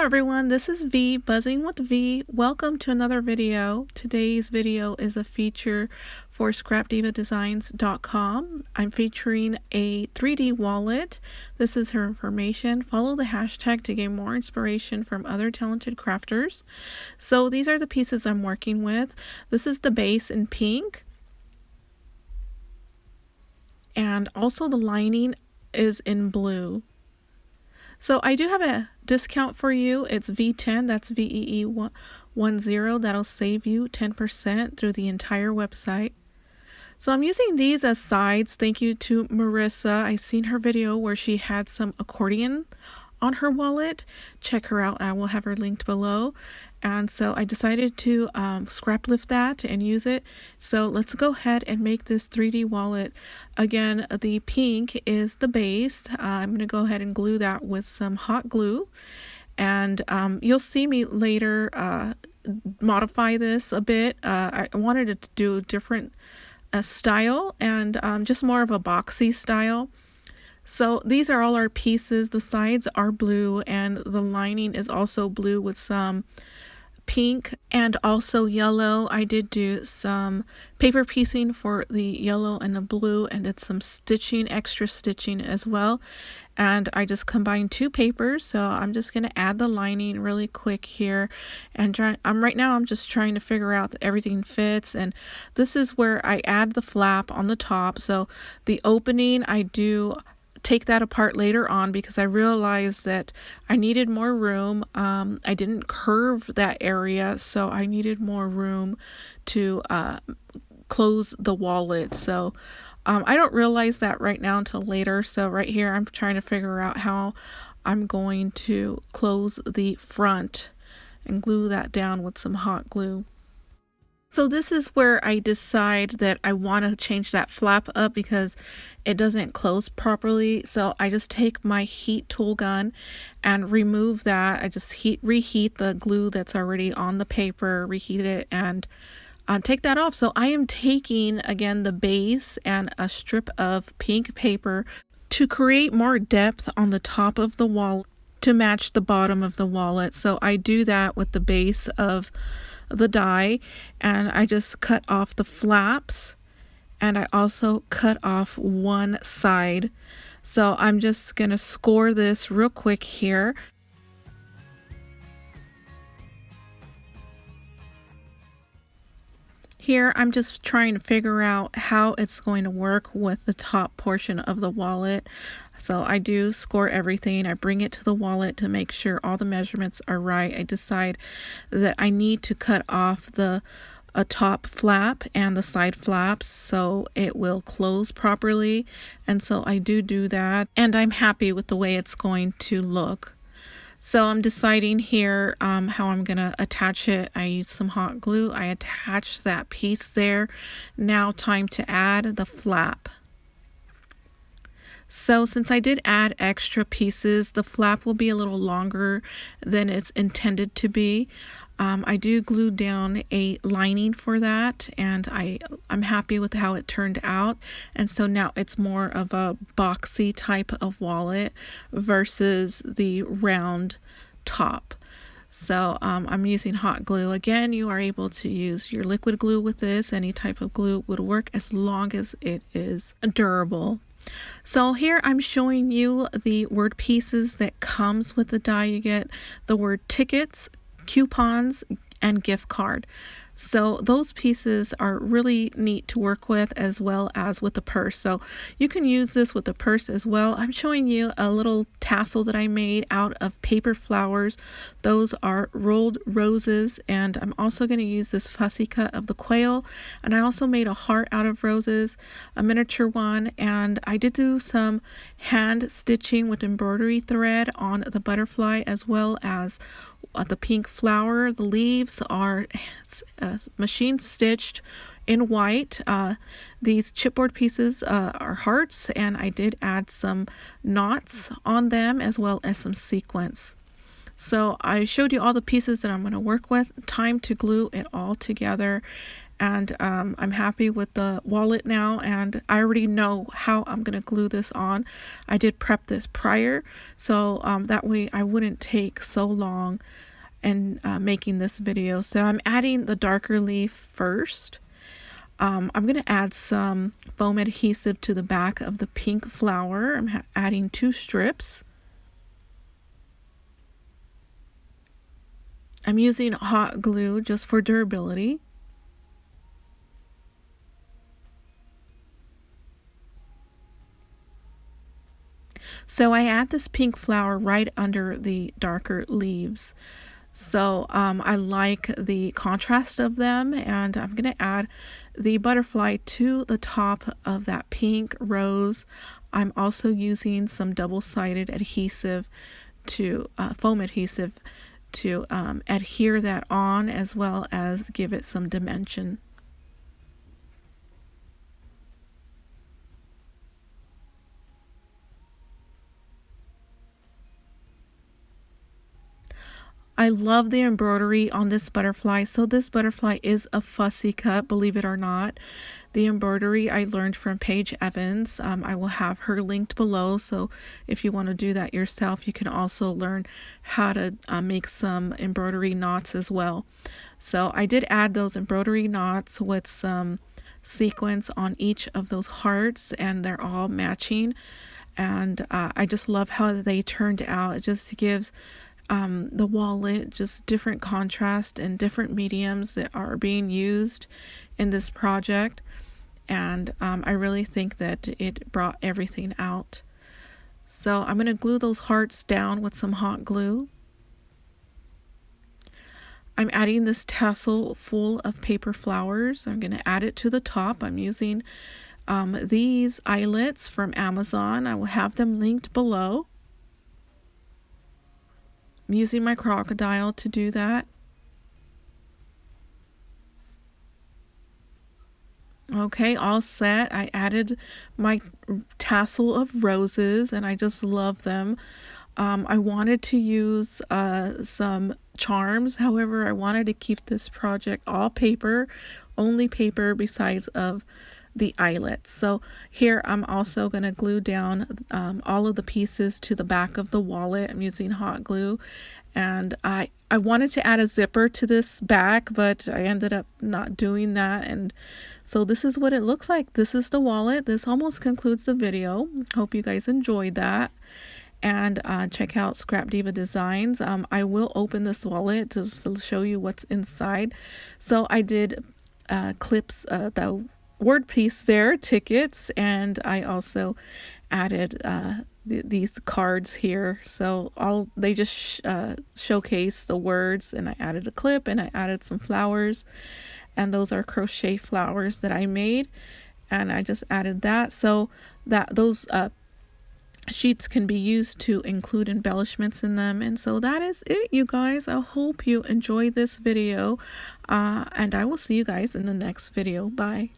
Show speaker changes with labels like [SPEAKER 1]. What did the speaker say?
[SPEAKER 1] Hello everyone, this is V, Buzzing with V. Welcome to another video. Today's video is a feature for scrapdivadesigns.com. I'm featuring a 3D wallet. This is her information. Follow the hashtag to gain more inspiration from other talented crafters. So these are the pieces I'm working with. This is the base in pink. And also the lining is in blue. So I do have a discount for you. It's V10, that's VEE10. That'll save you 10% through the entire website. So I'm using these as sides. Thank you to Marissa. I seen her video where she had some accordion on her wallet. Check her out. I will have her linked below. And so I decided to scrap lift that and use it. So let's go ahead and make this 3D wallet. Again, the pink is the base. I'm going to go ahead and glue that with some hot glue. And you'll see me later modify this a bit. I wanted it to do a different style and just more of a boxy style. So these are all our pieces. The sides are blue and the lining is also blue with some pink and also yellow. I did do some paper piecing for the yellow and the blue and did some stitching, extra stitching as well. And I just combined two papers, so I'm just going to add the lining really quick here. And right now I'm just trying to figure out that everything fits. And this is where I add the flap on the top. So the opening, I do take that apart later on because I realized that I needed more room. I didn't curve that area, so I needed more room to close the wallet. So I don't realize that right now until later. So right here I'm trying to figure out how I'm going to close the front and glue that down with some hot glue. So this is where I decide that I want to change that flap up because it doesn't close properly. So I just take my heat tool gun and remove that. I just reheat the glue that's already on the paper, reheat it, and take that off. So I am taking again the base and a strip of pink paper to create more depth on the top of the wallet to match the bottom of the wallet. So I do that with the base of the die, and I just cut off the flaps, and I also cut off one side. So I'm just gonna score this real quick here. Here I'm just trying to figure out how it's going to work with the top portion of the wallet. So I do score everything. I bring it to the wallet to make sure all the measurements are right. I decide that I need to cut off the top flap and the side flaps so it will close properly. And so I do that, and I'm happy with the way it's going to look. So I'm deciding here how I'm going to attach it. I use some hot glue. I attach that piece there. Now time to add the flap. So since I did add extra pieces, the flap will be a little longer than it's intended to be. I do glue down a lining for that, and I'm happy with how it turned out. And so now it's more of a boxy type of wallet versus the round top. So I'm using hot glue. Again, you are able to use your liquid glue with this. Any type of glue would work as long as it is durable. So here I'm showing you the word pieces that comes with the die. You get the word tickets, coupons, and gift card. So those pieces are really neat to work with, as well as with the purse. So you can use this with the purse as well. I'm showing you a little tassel that I made out of paper flowers. Those are rolled roses, and I'm also going to use this fussy cut of the quail. And I also made a heart out of roses, a miniature one, and I did do some hand stitching with embroidery thread on the butterfly, as well as the pink flower. The leaves are machine stitched in white. These chipboard pieces are hearts, and I did add some knots on them as well as some sequins. So I showed you all the pieces that I'm going to work with. Time to glue it all together. And I'm happy with the wallet now, and I already know how I'm going to glue this on. I did prep this prior, so that way I wouldn't take so long in making this video. So I'm adding the darker leaf first. I'm going to add some foam adhesive to the back of the pink flower. I'm adding 2 strips. I'm using hot glue just for durability. So I add this pink flower right under the darker leaves. So I like the contrast of them, and I'm going to add the butterfly to the top of that pink rose. I'm also using some double-sided adhesive to foam adhesive to adhere that on, as well as give it some dimension. I love the embroidery on this butterfly. So this butterfly is a fussy cut, believe it or not. The embroidery I learned from Paige Evans. I will have her linked below, so if you want to do that yourself, you can also learn how to make some embroidery knots as well. So I did add those embroidery knots with some sequins on each of those hearts, and they're all matching. And I just love how they turned out. It just gives the wallet just different contrast and different mediums that are being used in this project. And I really think that it brought everything out. So I'm going to glue those hearts down with some hot glue. I'm adding this tassel full of paper flowers. I'm going to add it to the top. I'm using these eyelets from Amazon. I will have them linked below. I'm using my crocodile to do that. Okay, all set. I added my tassel of roses, and I just love them. I wanted to use some charms. However, I wanted to keep this project all paper, only paper besides of the eyelets. So here I'm also going to glue down all of the pieces to the back of the wallet. I'm using hot glue, and I wanted to add a zipper to this back, but I ended up not doing that. And so this is what it looks like. This is the wallet. This almost concludes the video. Hope you guys enjoyed that. And check out ScrapDiva Designs. I will open this wallet to show you what's inside. So I did clips, the word piece there, tickets, and I also added these cards here. So they just showcase the words, and I added a clip, and I added some flowers, and those are crochet flowers that I made, and I just added that so that those sheets can be used to include embellishments in them. And so that is it, you guys. I hope you enjoyed this video, and I will see you guys in the next video. Bye.